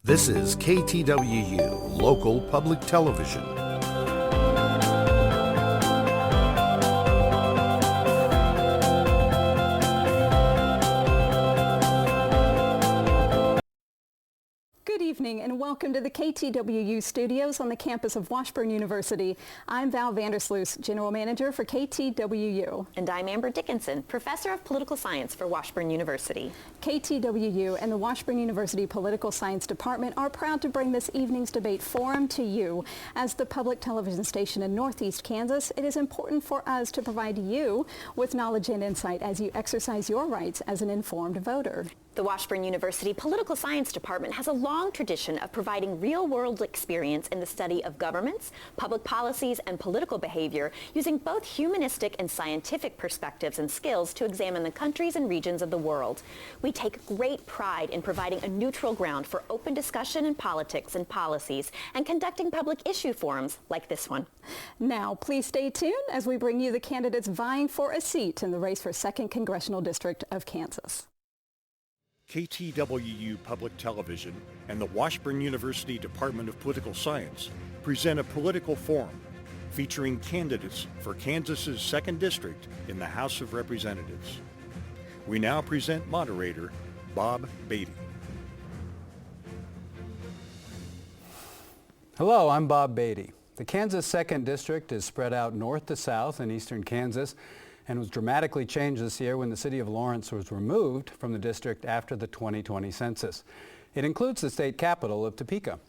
This is KTWU, local public television. Good evening and welcome to the KTWU studios on the campus of Washburn University. I'm Val Vandersloot, General Manager for KTWU. And I'm Amber Dickinson, Professor of Political Science for Washburn University. KTWU and the Washburn University Political Science Department are proud to bring this evening's debate forum to you. As the public television station in Northeast Kansas, it is important for us to provide you with knowledge and insight as you exercise your rights as an informed voter. The Washburn University Political Science Department has a long tradition of providing real-world experience in the study of governments, public policies, and political behavior using both humanistic and scientific perspectives and skills to examine the countries and regions of the world. We take great pride in providing a neutral ground for open discussion in politics and policies and conducting public issue forums like this one. Now, please stay tuned as we bring you the candidates vying for a seat in the race for 2nd Congressional District of Kansas. KTWU Public Television and the Washburn University Department of Political Science present a political forum featuring candidates for Kansas's 2nd District in the House of Representatives. We now present moderator Bob Beatty. Hello, I'm Bob Beatty. The Kansas 2nd District is spread out north to south in eastern Kansas and was dramatically changed this year when the city of Lawrence was removed from the district after the 2020 census. It includes the state capital of Topeka.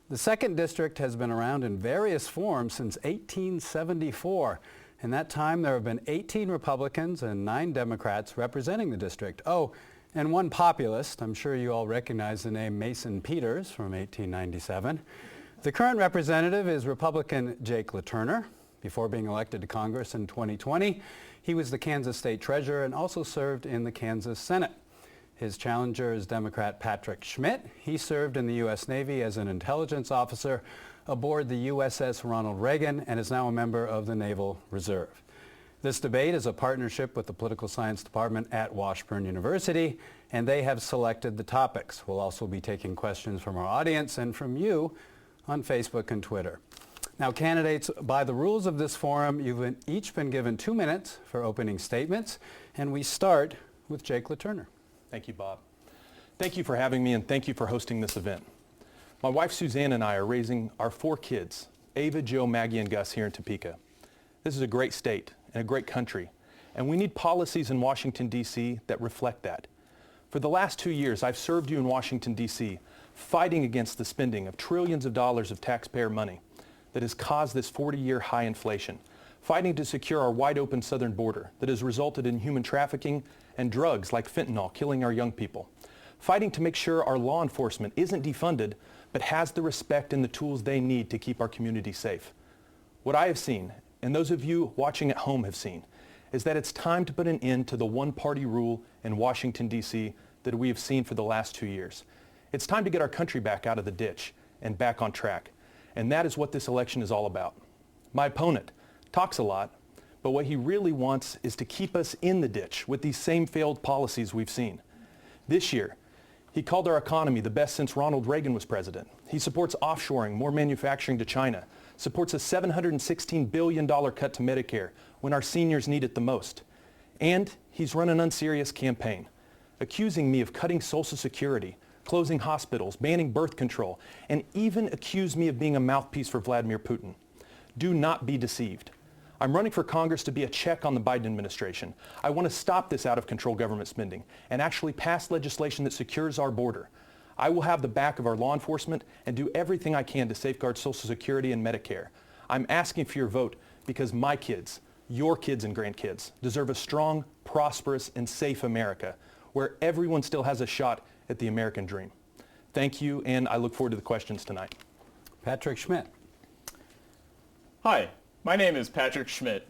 The 2nd District has been around in various forms since 1874. In that time, there have been 18 Republicans and 9 Democrats representing the district. Oh, and one populist. I'm sure you all recognize the name Mason Peters from 1897. The current representative is Republican Jake LaTurner. Before being elected to Congress in 2020, he was the Kansas State Treasurer and also served in the Kansas Senate. His challenger is Democrat Patrick Schmidt. He served in the U.S. Navy as an intelligence officer aboard the USS Ronald Reagan and is now a member of the Naval Reserve. This debate is a partnership with the Political Science Department at Washburn University, and they have selected the topics. We'll also be taking questions from our audience and from you on Facebook and Twitter. Now, candidates, by the rules of this forum, you've each been given 2 minutes for opening statements, and we start with Jake LaTurner. Thank you, Bob. Thank you for having me, and thank you for hosting this event. My wife Suzanne and I are raising our 4 kids, Ava, Joe, Maggie, and Gus, here in Topeka. This is a great state and a great country, and we need policies in Washington, D.C. that reflect that. For the last 2 years, I've served you in Washington, D.C., fighting against the spending of trillions of dollars of taxpayer money that has caused this 40-year high inflation, fighting to secure our wide-open southern border that has resulted in human trafficking and drugs like fentanyl killing our young people, fighting to make sure our law enforcement isn't defunded but has the respect and the tools they need to keep our community safe. What I have seen, and those of you watching at home have seen, is that it's time to put an end to the one-party rule in Washington, D.C. that we have seen for the last 2 years. It's time to get our country back out of the ditch and back on track. And that is what this election is all about. My opponent talks a lot, but what he really wants is to keep us in the ditch with these same failed policies we've seen. This year, he called our economy the best since Ronald Reagan was president. He supports offshoring, more manufacturing to China, supports a $716 billion cut to Medicare when our seniors need it the most. And he's run an unserious campaign, accusing me of cutting Social Security, closing hospitals, banning birth control, and even accused me of being a mouthpiece for Vladimir Putin. Do not be deceived. I'm running for Congress to be a check on the Biden administration. I want to stop this out-of-control government spending and actually pass legislation that secures our border. I will have the back of our law enforcement and do everything I can to safeguard Social Security and Medicare. I'm asking for your vote because my kids, your kids and grandkids, deserve a strong, prosperous, and safe America where everyone still has a shot at the American dream. Thank you, and I look forward to the questions tonight. Patrick Schmidt. Hi, my name is Patrick Schmidt.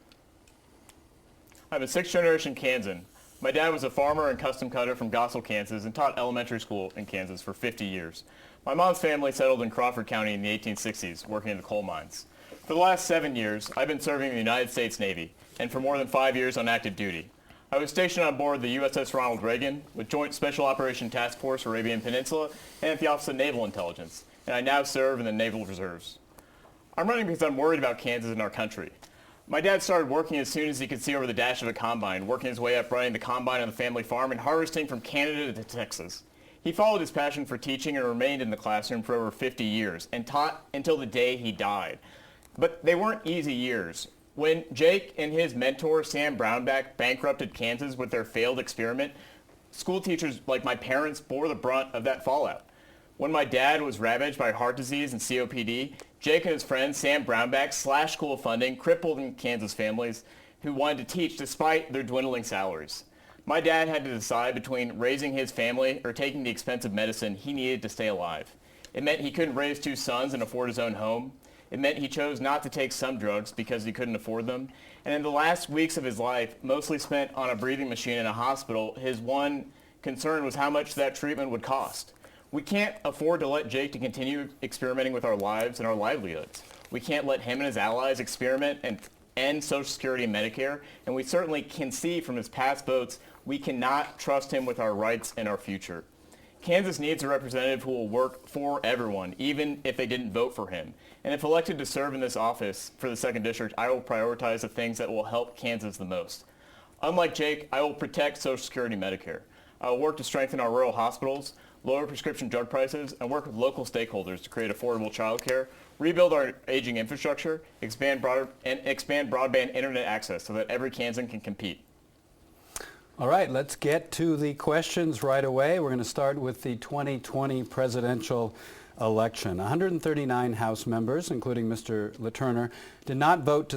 I'm a 6th-generation Kansan. My dad was a farmer and custom cutter from Gossel, Kansas, and taught elementary school in Kansas for 50 years. My mom's family settled in Crawford County in the 1860s, working in the coal mines. For the last 7 years, I've been serving in the United States Navy, and for more than 5 years on active duty. I was stationed on board the USS Ronald Reagan with Joint Special Operation Task Force Arabian Peninsula and at the Office of Naval Intelligence, and I now serve in the Naval Reserves. I'm running because I'm worried about Kansas and our country. My dad started working as soon as he could see over the dash of a combine, working his way up running the combine on the family farm and harvesting from Canada to Texas. He followed his passion for teaching and remained in the classroom for over 50 years and taught until the day he died. But they weren't easy years. When Jake and his mentor, Sam Brownback, bankrupted Kansas with their failed experiment, school teachers like my parents bore the brunt of that fallout. When my dad was ravaged by heart disease and COPD, Jake and his friend Sam Brownback slashed school funding, crippling Kansas families who wanted to teach despite their dwindling salaries. My dad had to decide between raising his family or taking the expensive medicine he needed to stay alive. It meant he couldn't raise 2 sons and afford his own home. It meant he chose not to take some drugs because he couldn't afford them. And in the last weeks of his life, mostly spent on a breathing machine in a hospital, his one concern was how much that treatment would cost. We can't afford to let Jake to continue experimenting with our lives and our livelihoods. We can't let him and his allies experiment and end Social Security and Medicare. And we certainly can see from his past votes, we cannot trust him with our rights and our future. Kansas needs a representative who will work for everyone, even if they didn't vote for him. And if elected to serve in this office for the 2nd District, I will prioritize the things that will help Kansas the most. Unlike Jake, I will protect Social Security and Medicare. I will work to strengthen our rural hospitals, lower prescription drug prices, and work with local stakeholders to create affordable child care, rebuild our aging infrastructure, expand broadband internet access so that every Kansan can compete. All right, let's get to the questions right away. We're going to start with the 2020 presidential election. 139 House members, including Mr. LaTurner, did not vote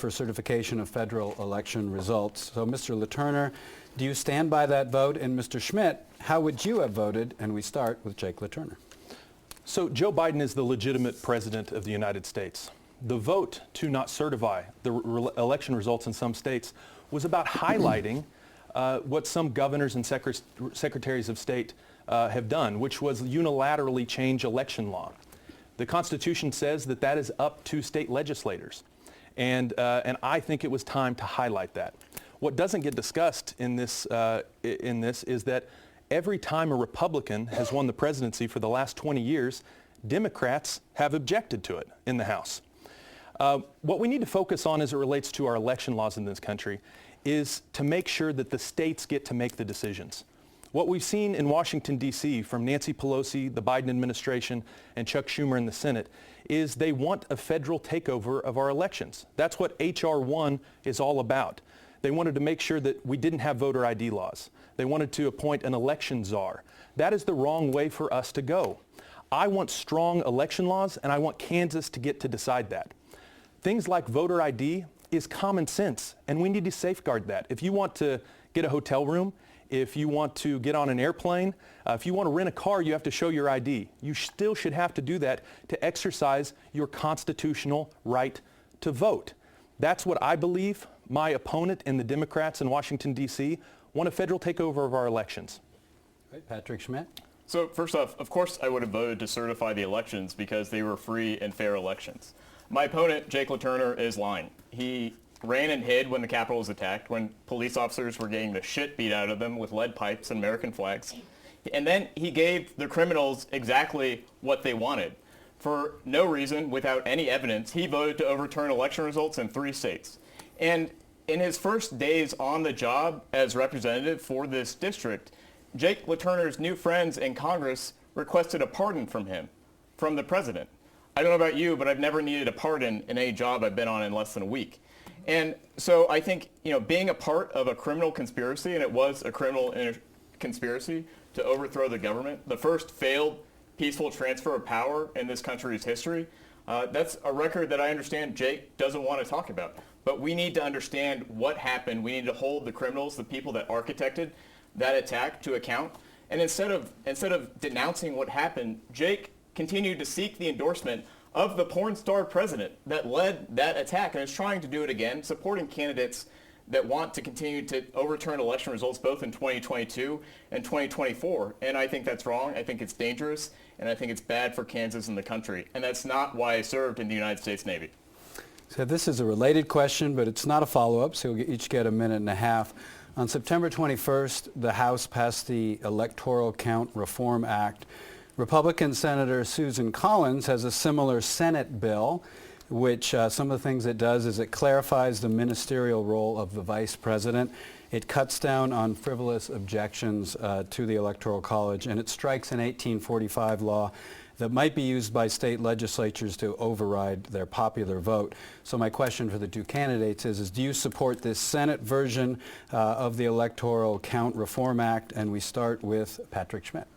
for certification of federal election results. So, Mr. LaTurner, do you stand by that vote? And Mr. Schmidt, how would you have voted? And we start with Jake LaTurner. So Joe Biden is the legitimate president of the United States. The vote to not certify the election results in some states was about highlighting what some governors and secretaries of state have done, which was unilaterally change election law. The Constitution says that that is up to state legislators. And I think it was time to highlight that. What doesn't get discussed in this is that every time a Republican has won the presidency for the last 20 years, Democrats have objected to it in the House. What we need to focus on as it relates to our election laws in this country is to make sure that the states get to make the decisions. What we've seen in Washington, D.C. from Nancy Pelosi, the Biden administration, and Chuck Schumer in the Senate is they want a federal takeover of our elections. That's what H.R. 1 is all about. They wanted to make sure that we didn't have voter ID laws. They wanted to appoint an election czar. That is the wrong way for us to go. I want strong election laws, and I want Kansas to get to decide that. Things like voter ID is common sense, and we need to safeguard that. If you want to get a hotel room, if you want to get on an airplane, if you want to rent a car, you have to show your ID. You still should have to do that to exercise your constitutional right to vote. That's what I believe. My opponent and the Democrats in Washington, D.C. want a federal takeover of our elections. Right, Patrick Schmidt. So first off, of course I would have voted to certify the elections because they were free and fair elections. My opponent, Jake LaTurner, is lying. He ran and hid when the Capitol was attacked, when police officers were getting the shit beat out of them with lead pipes and American flags. And then he gave the criminals exactly what they wanted. For no reason, without any evidence, he voted to overturn election results in 3 states. And in his first days on the job as representative for this district, Jake LaTurner's new friends in Congress requested a pardon from him, from the president. I don't know about you, but I've never needed a pardon in any job I've been on in less than a week. And so I think, being a part of a criminal conspiracy, and it was a criminal conspiracy to overthrow the government, the first failed peaceful transfer of power in this country's history, that's a record that I understand Jake doesn't want to talk about. But we need to understand what happened. We need to hold the criminals, the people that architected that attack, to account. And instead of denouncing what happened, Jake continued to seek the endorsement of the porn star president that led that attack and is trying to do it again, supporting candidates that want to continue to overturn election results both in 2022 and 2024. And I think that's wrong. I think it's dangerous, and I think it's bad for Kansas and the country. And that's not why I served in the United States Navy. So this is a related question, but it's not a follow-up, so you'll each get a minute and a half. On September 21st, the House passed the Electoral Count Reform Act. Republican Senator Susan Collins has a similar Senate bill, which some of the things it does is it clarifies the ministerial role of the vice president. It cuts down on frivolous objections to the Electoral College, and it strikes an 1845 law that might be used by state legislatures to override their popular vote. So my question for the two candidates is do you support this Senate version of the Electoral Count Reform Act? And we start with Patrick Schmidt.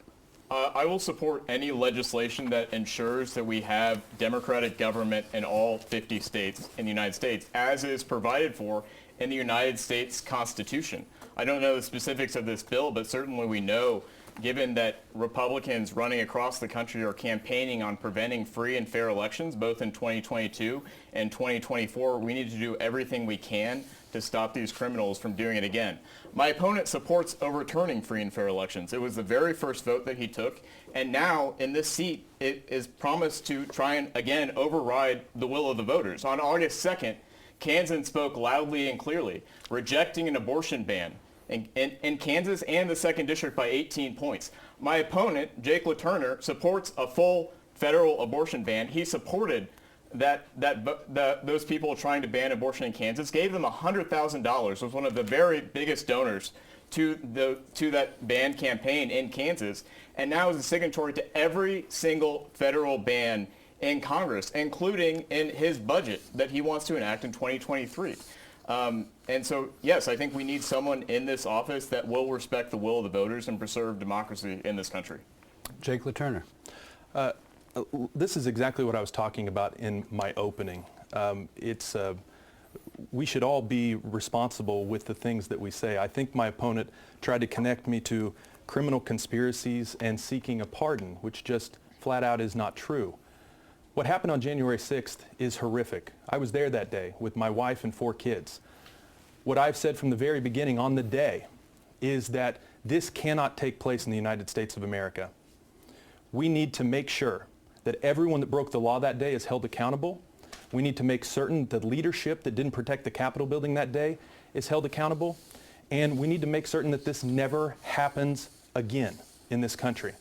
I will support any legislation that ensures that we have democratic government in all 50 states in the United States, as is provided for in the United States Constitution. I don't know the specifics of this bill, but certainly we know, given that Republicans running across the country are campaigning on preventing free and fair elections, both in 2022 and 2024, we need to do everything we can to stop these criminals from doing it again. My opponent supports overturning free and fair elections. It was the very first vote that he took, and now in this seat, it is promised to try and again override the will of the voters. On August 2nd, Kansan spoke loudly and clearly, rejecting an abortion ban in Kansas and the 2nd District by 18 points. My opponent, Jake LaTurner, supports a full federal abortion ban. He supported those people trying to ban abortion in Kansas, gave them $100,000, was one of the very biggest donors to that ban campaign in Kansas, and now is a signatory to every single federal ban in Congress, including in his budget that he wants to enact in 2023. And so, yes, I think we need someone in this office that will respect the will of the voters and preserve democracy in this country. Jake LaTurner. This is exactly what I was talking about in my opening. We should all be responsible with the things that we say. I think my opponent tried to connect me to criminal conspiracies and seeking a pardon, which just flat out is not true. What happened on January 6th is horrific. I was there that day with my wife and 4 kids. What I've said from the very beginning on the day is that this cannot take place in the United States of America. We need to make sure that everyone that broke the law that day is held accountable. We need to make certain that leadership that didn't protect the Capitol building that day is held accountable. And we need to make certain that this never happens again in this country.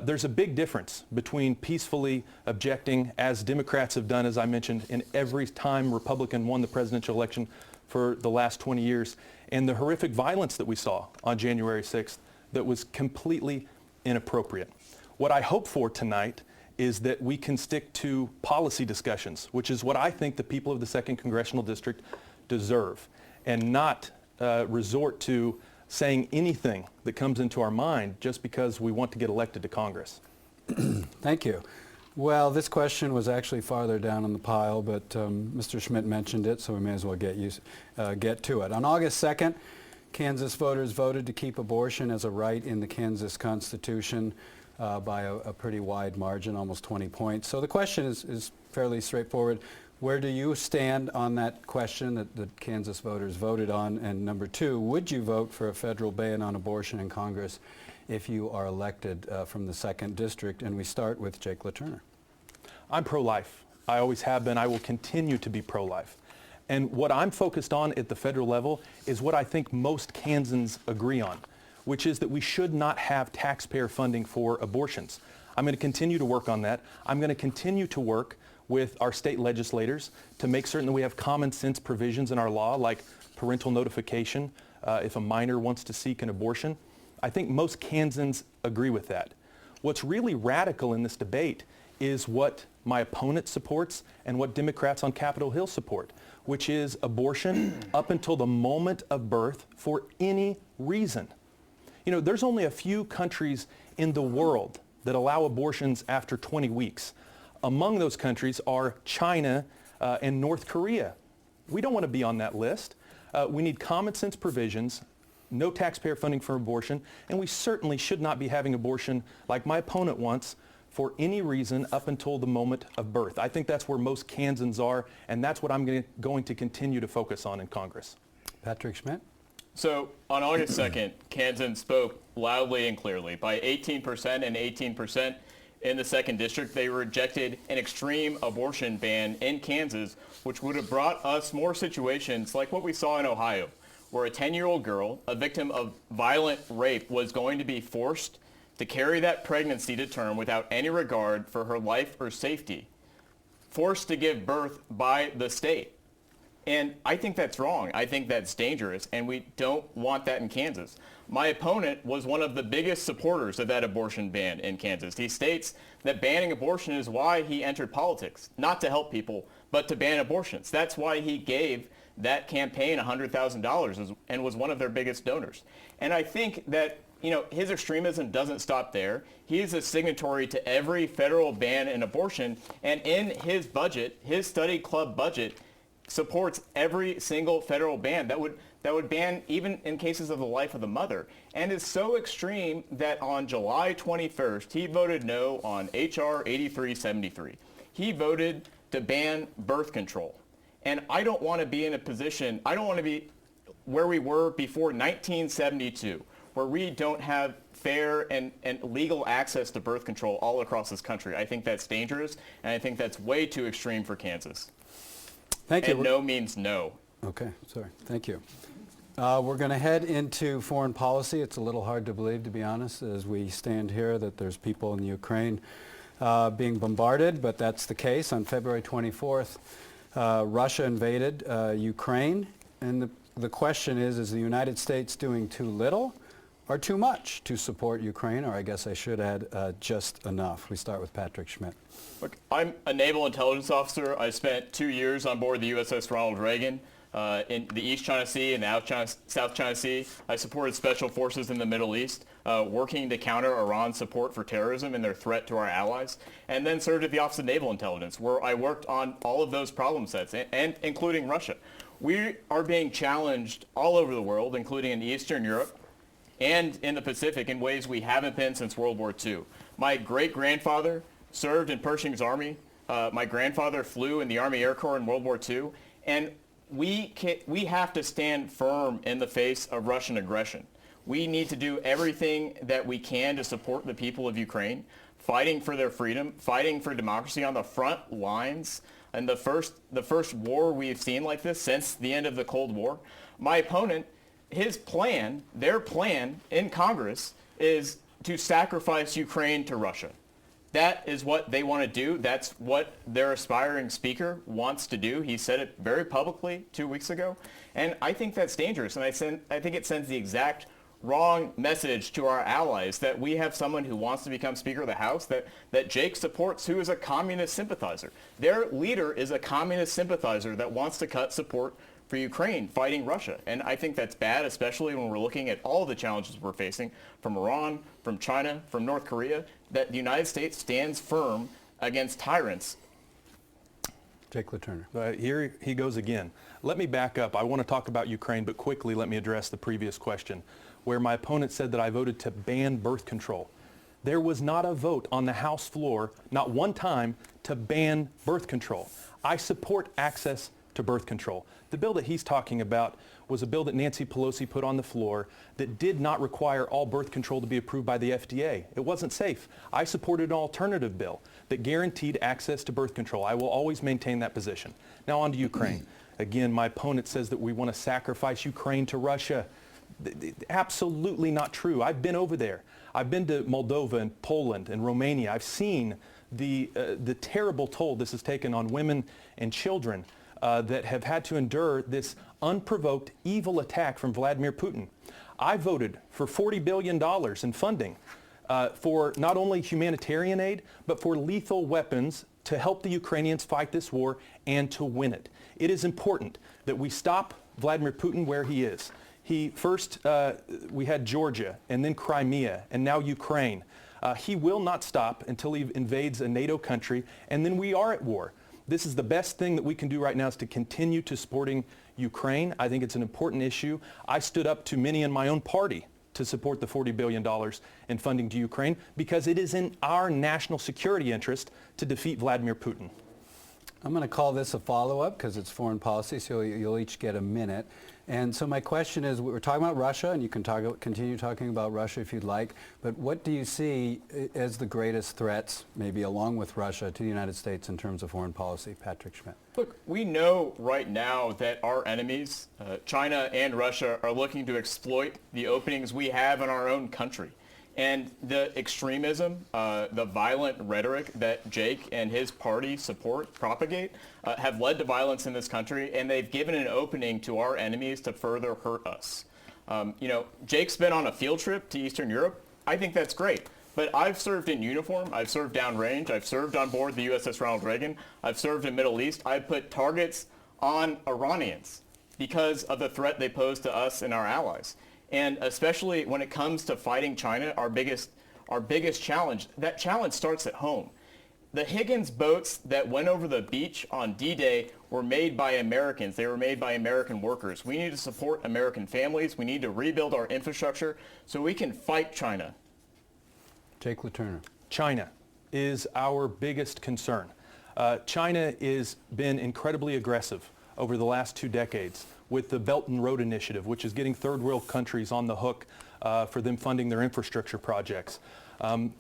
There's a big difference between peacefully objecting, as Democrats have done, as I mentioned, in every time Republican won the presidential election for the last 20 years, and the horrific violence that we saw on January 6th that was completely inappropriate. What I hope for tonight is that we can stick to policy discussions, which is what I think the people of the 2nd Congressional District deserve, and not resort to saying anything that comes into our mind just because we want to get elected to Congress. Thank you. Well, this question was actually farther down on the pile, but Mr. Schmidt mentioned it, so we may as well get to it. On August 2nd, Kansas voters voted to keep abortion as a right in the Kansas Constitution by a pretty wide margin, almost 20 points. So the question is fairly straightforward. Where do you stand on that question that the Kansas voters voted on? And number 2, would you vote for a federal ban on abortion in Congress if you are elected from the 2nd District? And we start with Jake LaTurner. I'm pro-life. I always have been. I will continue to be pro-life. And what I'm focused on at the federal level is what I think most Kansans agree on, which is that we should not have taxpayer funding for abortions. I'm going to continue to work on that. I'm going to continue to work with our state legislators to make certain that we have common sense provisions in our law, like parental notification if a minor wants to seek an abortion. I think most Kansans agree with that. What's really radical in this debate is what my opponent supports and what Democrats on Capitol Hill support, which is abortion up until the moment of birth for any reason. You know, there's only a few countries in the world that allow abortions after 20 weeks. Among those countries are China and North Korea. We don't want to be on that list. We need common sense provisions, no taxpayer funding for abortion, and we certainly should not be having abortion like my opponent wants for any reason up until the moment of birth. I think that's where most Kansans are, and that's what I'm going to continue to focus on in Congress. Patrick Schmidt. So on August 2nd, Kansans spoke loudly and clearly. By 18% and 18%, in the 2nd District. They rejected an extreme abortion ban in Kansas, which would have brought us more situations like what we saw in Ohio, where a 10-year-old girl, a victim of violent rape, was going to be forced to carry that pregnancy to term without any regard for her life or safety, forced to give birth by the state. And I think that's wrong. I think that's dangerous, and we don't want that in Kansas. My opponent was one of the biggest supporters of that abortion ban in Kansas. He states that banning abortion is why he entered politics, not to help people, but to ban abortions. That's why he gave that campaign $100,000 and was one of their biggest donors. And I think that, his extremism doesn't stop there. He is a signatory to every federal ban in abortion, and in his budget, his study club budget, supports every single federal ban that would ban even in cases of the life of the mother, and is so extreme that on July 21st, he voted no on H.R. 8373. He voted to ban birth control. And I don't want to be in a position, I don't want to be where we were before 1972, where we don't have fair and legal access to birth control all across this country. I think that's dangerous, and I think that's way too extreme for Kansas. Thank you. And no means no. Okay, sorry. Thank you. We're going to head into foreign policy. It's a little hard to believe, to be honest, as we stand here, that there's people in Ukraine being bombarded, but that's the case. On February 24th, Russia invaded Ukraine, and the question is the United States doing too little or too much to support Ukraine, or I guess I should add just enough? We start with Patrick Schmidt. Look, I'm a naval intelligence officer. I spent 2 years on board the USS Ronald Reagan in the East China Sea and the South China Sea. I supported special forces in the Middle East, working to counter Iran's support for terrorism and their threat to our allies, and then served at the Office of Naval Intelligence, where I worked on all of those problem sets, and including Russia. We are being challenged all over the world, including in Eastern Europe and in the Pacific, in ways we haven't been since World War II. My great-grandfather served in Pershing's Army. My grandfather flew in the Army Air Corps in World War II. And we have to stand firm in the face of Russian aggression. We need to do everything that we can to support the people of Ukraine, fighting for their freedom, fighting for democracy on the front lines. And the first war we've seen like this since the end of the Cold War. My opponent, their plan in Congress is to sacrifice Ukraine to Russia. That is what they want to do. That's what their aspiring speaker wants to do. He said it very publicly 2 weeks ago. And I think that's dangerous. And I think it sends the exact wrong message to our allies that we have someone who wants to become Speaker of the House that Jake supports, who is a communist sympathizer. Their leader is a communist sympathizer that wants to cut support for Ukraine fighting Russia. And I think that's bad, especially when we're looking at all the challenges we're facing from Iran, from China, from North Korea, that the United States stands firm against tyrants. Jake LaTurner. Here he goes again. Let me back up. I want to talk about Ukraine, but quickly let me address the previous question, where my opponent said that I voted to ban birth control. There was not a vote on the House floor, not one time, to ban birth control. I support access to birth control. The bill that he's talking about was a bill that Nancy Pelosi put on the floor that did not require all birth control to be approved by the FDA. It wasn't safe. I supported an alternative bill that guaranteed access to birth control. I will always maintain that position. Now on to Ukraine. Again, my opponent says that we want to sacrifice Ukraine to Russia. Absolutely not true. I've been over there. I've been to Moldova and Poland and Romania. I've seen the terrible toll this has taken on women and children that have had to endure this unprovoked evil attack from Vladimir Putin. I voted for $40 billion in funding for not only humanitarian aid, but for lethal weapons to help the Ukrainians fight this war and to win it. It is important that we stop Vladimir Putin where he is. We had Georgia, and then Crimea, and now Ukraine. He will not stop until he invades a NATO country, and then we are at war. This is the best thing that we can do right now, is to continue to supporting Ukraine. I think it's an important issue. I stood up to many in my own party to support the $40 billion in funding to Ukraine because it is in our national security interest to defeat Vladimir Putin. I'm going to call this a follow-up because it's foreign policy, so you'll each get a minute. And so my question is, we're talking about Russia, and you can continue talking about Russia if you'd like, but what do you see as the greatest threats, maybe along with Russia, to the United States in terms of foreign policy? Patrick Schmidt. Look, we know right now that our enemies, China and Russia, are looking to exploit the openings we have in our own country. And the extremism, the violent rhetoric that Jake and his party propagate, have led to violence in this country, and they've given an opening to our enemies to further hurt us. Jake's been on a field trip to Eastern Europe. I think that's great. But I've served in uniform. I've served downrange. I've served on board the USS Ronald Reagan. I've served in Middle East. I've put targets on Iranians because of the threat they pose to us and our allies. And especially when it comes to fighting China, our biggest challenge, that challenge starts at home. The Higgins boats that went over the beach on D-Day were made by Americans. They were made by American workers. We need to support American families. We need to rebuild our infrastructure so we can fight China. Jake LaTurner. China is our biggest concern. China has been incredibly aggressive over the last 2 decades with the Belt and Road Initiative, which is getting third world countries on the hook for them funding their infrastructure projects.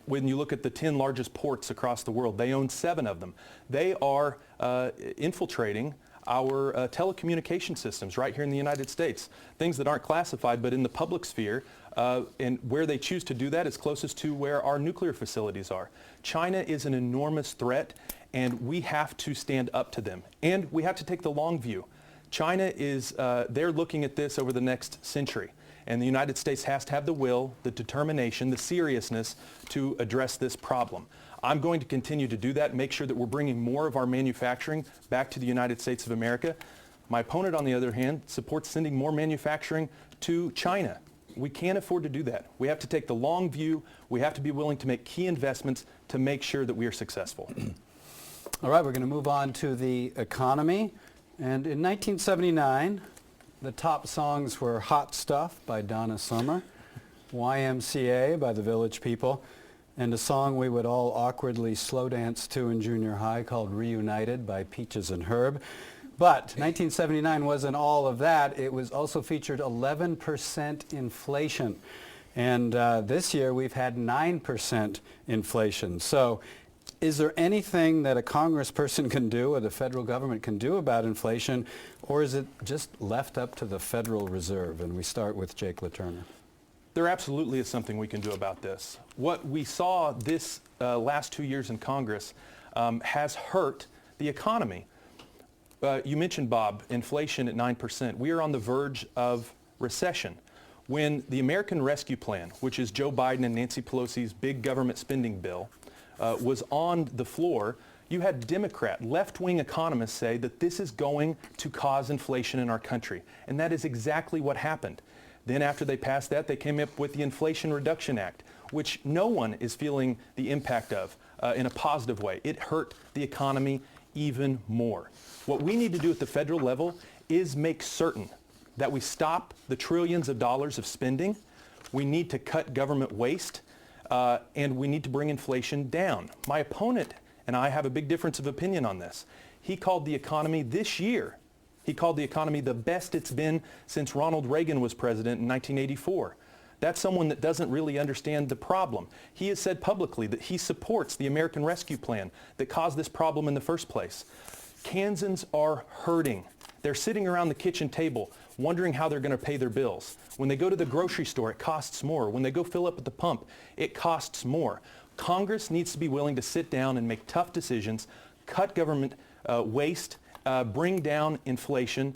When you look at the 10 largest ports across the world, they own 7 of them. They are infiltrating our telecommunication systems right here in the United States. Things that aren't classified, but in the public sphere, and where they choose to do that is closest to where our nuclear facilities are. China is an enormous threat, and we have to stand up to them. And we have to take the long view. China is, they're looking at this over the next century. And the United States has to have the will, the determination, the seriousness to address this problem. I'm going to continue to do that, make sure that we're bringing more of our manufacturing back to the United States of America. My opponent, on the other hand, supports sending more manufacturing to China. We can't afford to do that. We have to take the long view. We have to be willing to make key investments to make sure that we are successful. All right, we're going to move on to the economy. And in 1979, the top songs were Hot Stuff by Donna Summer, YMCA by the Village People, and a song we would all awkwardly slow dance to in junior high called Reunited by Peaches and Herb. But 1979 wasn't all of that. It was also featured 11% inflation. And this year we've had 9% inflation. So is there anything that a congressperson can do or the federal government can do about inflation, or is it just left up to the Federal Reserve? And we start with Jake LaTurner. There absolutely is something we can do about this. What we saw this last 2 years in Congress has hurt the economy. You mentioned, Bob, inflation at 9%. We are on the verge of recession. When the American Rescue Plan, which is Joe Biden and Nancy Pelosi's big government spending bill, was on the floor, you had Democrat, left-wing economists say that this is going to cause inflation in our country. And that is exactly what happened. Then after they passed that, they came up with the Inflation Reduction Act, which no one is feeling the impact of in a positive way. It hurt the economy even more. What we need to do at the federal level is make certain that we stop the trillions of dollars of spending. We need to cut government waste. And we need to bring inflation down. My opponent and I have a big difference of opinion on this. He called the economy this year, he called the economy the best it's been since Ronald Reagan was president in 1984. That's someone that doesn't really understand the problem. He has said publicly that he supports the American Rescue Plan that caused this problem in the first place. Kansans are hurting. They're sitting around the kitchen table wondering how they're going to pay their bills. When they go to the grocery store, it costs more. When they go fill up at the pump, it costs more. Congress needs to be willing to sit down and make tough decisions, cut government waste, bring down inflation,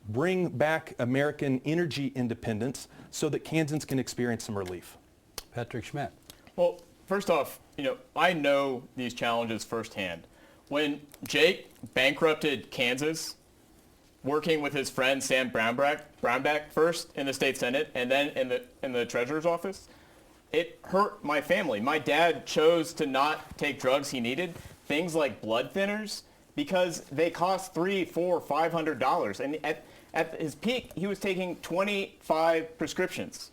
bring back American energy independence so that Kansans can experience some relief. Patrick Schmidt. Well, first off, I know these challenges firsthand. When Jake bankrupted Kansas, working with his friend Sam Brownback, first in the state Senate and then in the treasurer's office, it hurt my family. My dad chose to not take drugs he needed, things like blood thinners, because they cost $300, $400, $500. And at his peak, he was taking 25 prescriptions.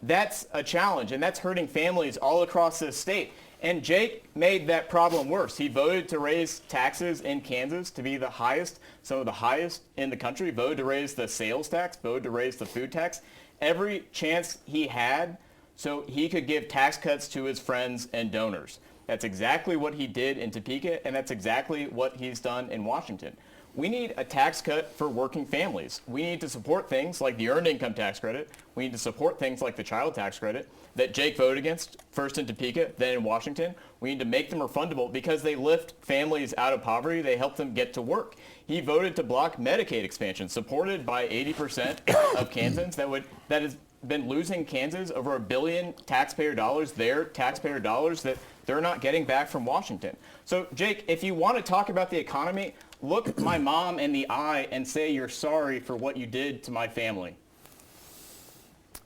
That's a challenge, and that's hurting families all across this state. And Jake made that problem worse. He voted to raise taxes in Kansas to be the highest, some of the highest in the country, voted to raise the sales tax, voted to raise the food tax, every chance he had so he could give tax cuts to his friends and donors. That's exactly what he did in Topeka, and that's exactly what he's done in Washington. We need a tax cut for working families. We need to support things like the earned income tax credit. We need to support things like the child tax credit that Jake voted against, first in Topeka, then in Washington. We need to make them refundable because they lift families out of poverty. They help them get to work. He voted to block Medicaid expansion, supported by 80% of Kansans that has been losing Kansas over $1 billion taxpayer dollars, their taxpayer dollars that they're not getting back from Washington. So, Jake, if you want to talk about the economy, look my mom in the eye and say you're sorry for what you did to my family.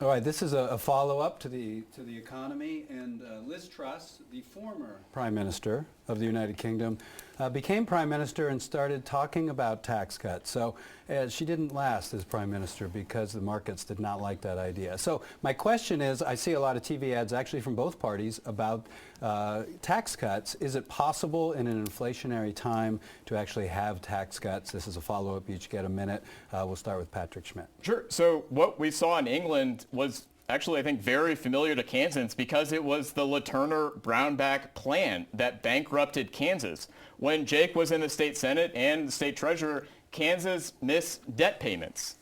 All right, this is a follow-up to the economy, and Liz Truss, the former Prime Minister of the United Kingdom, became Prime Minister and started talking about tax cuts. So she didn't last as Prime Minister because the markets did not like that idea. So my question is, I see a lot of TV ads actually from both parties about tax cuts. Is it possible in an inflationary time to actually have tax cuts? This is a follow-up. You each get a minute. We'll start with Patrick Schmidt. Sure. So what we saw in England was actually, I think, very familiar to Kansans because it was the LaTurner Brownback plan that bankrupted Kansas. When Jake was in the state Senate and the state treasurer, Kansas missed debt payments.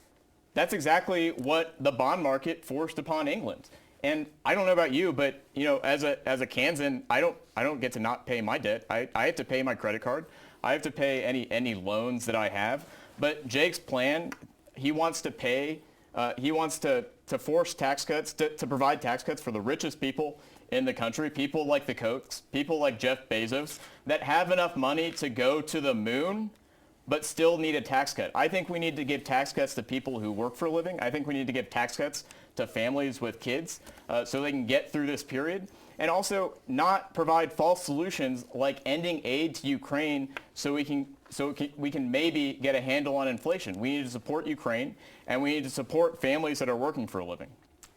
That's exactly what the bond market forced upon England. And I don't know about you, but as a Kansan, I don't get to not pay my debt. I have to pay my credit card. I have to pay any loans that I have. But Jake's plan, he wants to pay. He wants to force tax cuts, to provide tax cuts for the richest people in the country, people like the Kochs, people like Jeff Bezos, that have enough money to go to the moon, but still need a tax cut. I think we need to give tax cuts to people who work for a living. I think we need to give tax cuts to families with kids so they can get through this period. And also not provide false solutions like ending aid to Ukraine so we can maybe get a handle on inflation. We need to support Ukraine, and we need to support families that are working for a living.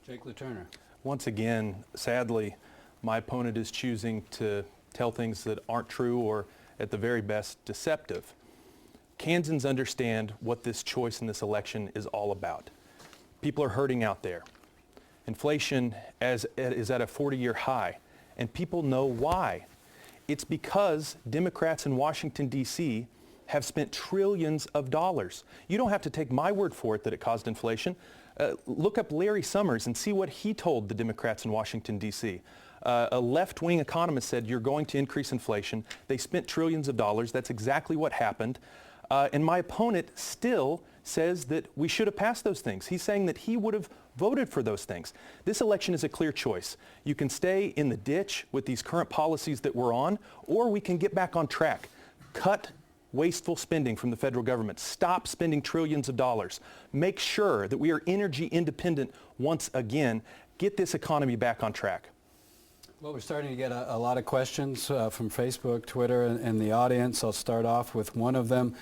Jake LaTurner. Once again, sadly, my opponent is choosing to tell things that aren't true or, at the very best, deceptive. Kansans understand what this choice in this election is all about. People are hurting out there. Inflation is at a 40-year high, and people know why. It's because Democrats in Washington, D.C. have spent trillions of dollars. You don't have to take my word for it that it caused inflation. Look up Larry Summers and see what he told the Democrats in Washington, D.C. A left-wing economist said, you're going to increase inflation. They spent trillions of dollars. That's exactly what happened. And my opponent still says that we should have passed those things. He's saying that he would have voted for those things. This election is a clear choice. You can stay in the ditch with these current policies that we're on, or we can get back on track. Cut wasteful spending from the federal government. Stop spending trillions of dollars. Make sure that we are energy independent once again. Get this economy back on track. Well, we're starting to get a lot of questions from Facebook, Twitter, and the audience. I'll start off with one of them,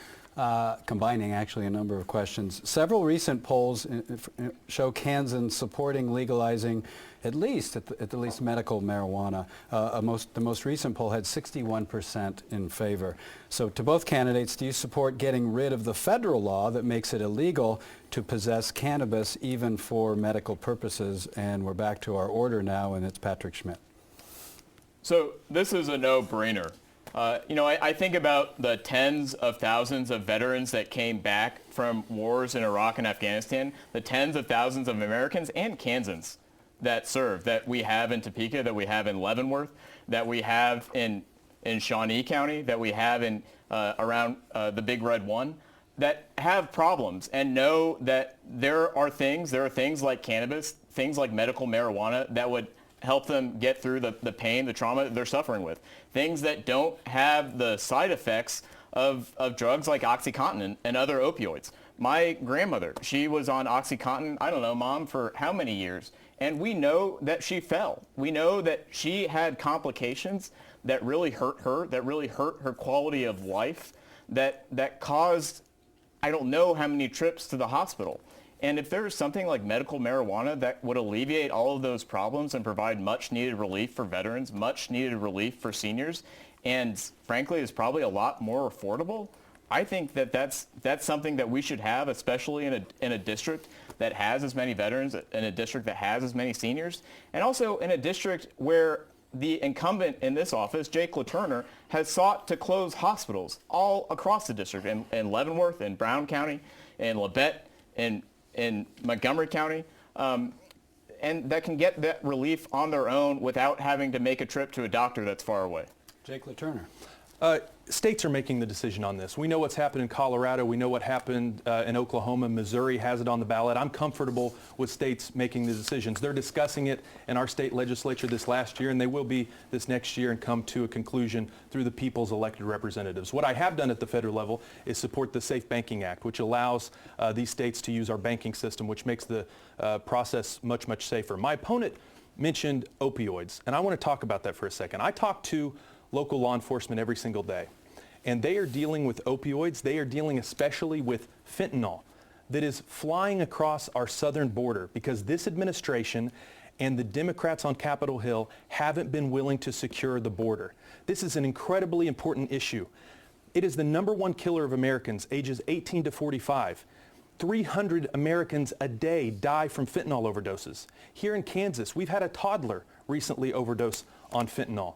combining actually a number of questions. Several recent polls show Kansans supporting legalizing at the least medical marijuana. The most recent poll had 61% in favor. So to both candidates, do you support getting rid of the federal law that makes it illegal to possess cannabis even for medical purposes? And we're back to our order now, and it's Patrick Schmidt. So this is a no-brainer. I think about the tens of thousands of veterans that came back from wars in Iraq and Afghanistan, the tens of thousands of Americans and Kansans that serve, that we have in Topeka, that we have in Leavenworth, that we have in Shawnee County, that we have in around the Big Red One, that have problems and know that there are things like cannabis, things like medical marijuana that would help them get through the pain, the trauma that they're suffering with. Things that don't have the side effects of drugs like OxyContin and other opioids. My grandmother, she was on OxyContin, I don't know, Mom, for how many years? And we know that she fell. We know that she had complications that really hurt her, that really hurt her quality of life, that caused, I don't know how many trips to the hospital. And if there is something like medical marijuana that would alleviate all of those problems and provide much needed relief for veterans, much needed relief for seniors, and frankly is probably a lot more affordable, I think that that's something that we should have, especially in a district that has as many veterans, in a district that has as many seniors, and also in a district where the incumbent in this office, Jake LaTurner, has sought to close hospitals all across the district, in Leavenworth, in Brown County, in Labette, in Montgomery County, and that can get that relief on their own without having to make a trip to a doctor that's far away. Jake LaTurner. States are making the decision on this. We know what's happened in Colorado. We know what happened in Oklahoma. Missouri has it on the ballot. I'm comfortable with states making the decisions. They're discussing it in our state legislature this last year, and they will be this next year and come to a conclusion through the people's elected representatives. What I have done at the federal level is support the Safe Banking Act, which allows these states to use our banking system, which makes the process much, much safer. My opponent mentioned opioids, and I want to talk about that for a second. I talk to local law enforcement every single day, and they are dealing with opioids. They are dealing especially with fentanyl that is flying across our southern border because this administration and the Democrats on Capitol Hill haven't been willing to secure the border. This is an incredibly important issue. It is the #1 killer of Americans ages 18 to 45. 300 Americans a day die from fentanyl overdoses. Here in Kansas, we've had a toddler recently overdose on fentanyl.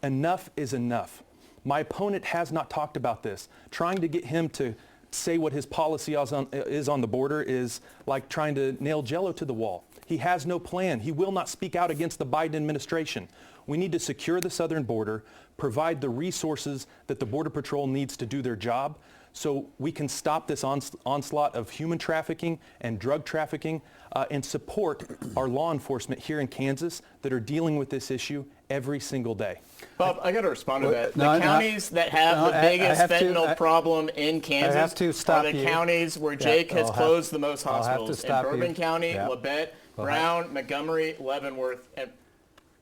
Enough is enough. My opponent has not talked about this. Trying to get him to say what his policy is on the border is like trying to nail Jell-O to the wall. He has no plan. He will not speak out against the Biden administration. We need to secure the southern border, provide the resources that the Border Patrol needs to do their job so we can stop this onslaught of human trafficking and drug trafficking and support our law enforcement here in Kansas that are dealing with this issue every single day. Bob, I got to respond to that. The counties that have the biggest fentanyl problem in Kansas are the counties where Jake has closed the most hospitals. In Bourbon County, Labette, Brown, Montgomery, Leavenworth.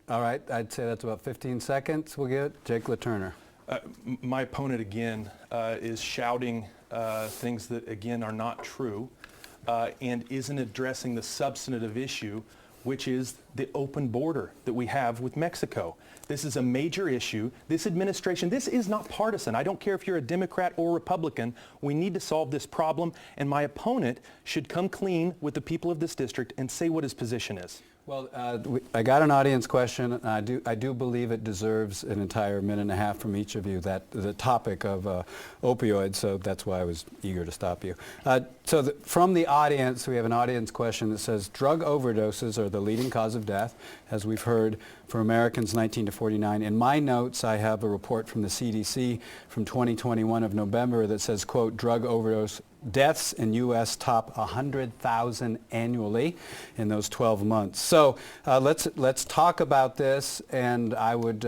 All right, I'd say that's about 15 seconds. We'll get Jake LaTurner. My opponent, again, is shouting things that, again, are not true and isn't addressing the substantive issue, which is the open border that we have with Mexico. This is a major issue. This administration, this is not partisan. I don't care if you're a Democrat or Republican. We need to solve this problem, and my opponent should come clean with the people of this district and say what his position is. Well, I got an audience question, and I do believe it deserves an entire minute and a half from each of you, that the topic of opioids, so that's why I was eager to stop you. From the audience, we have an audience question that says, drug overdoses are the leading cause of death, as we've heard, for Americans 19 to 49. In my notes, I have a report from the CDC from 2021 of November that says, quote, drug overdose deaths in U.S. top 100,000 annually in those 12 months. So let's talk about this, and I would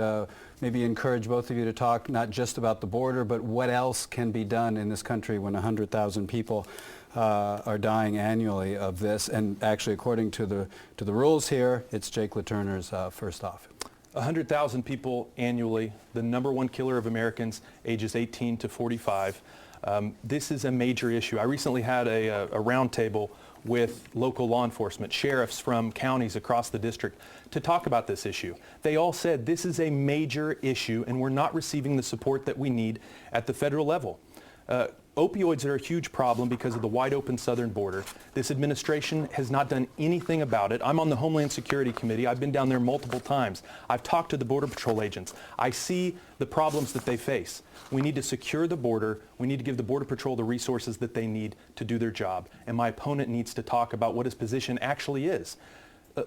maybe encourage both of you to talk not just about the border, but what else can be done in this country when 100,000 people are dying annually of this. And actually, according to the rules here, it's Jake LaTurner's first off. 100,000 people annually, the #1 killer of Americans ages 18 to 45. This is a major issue. I recently had a roundtable with local law enforcement, sheriffs from counties across the district to talk about this issue. They all said this is a major issue and we're not receiving the support that we need at the federal level. Opioids are a huge problem because of the wide open southern border. This administration has not done anything about it. I'm on the Homeland Security Committee. I've been down there multiple times. I've talked to the Border Patrol agents. I see the problems that they face. We need to secure the border. We need to give the Border Patrol the resources that they need to do their job. And my opponent needs to talk about what his position actually is.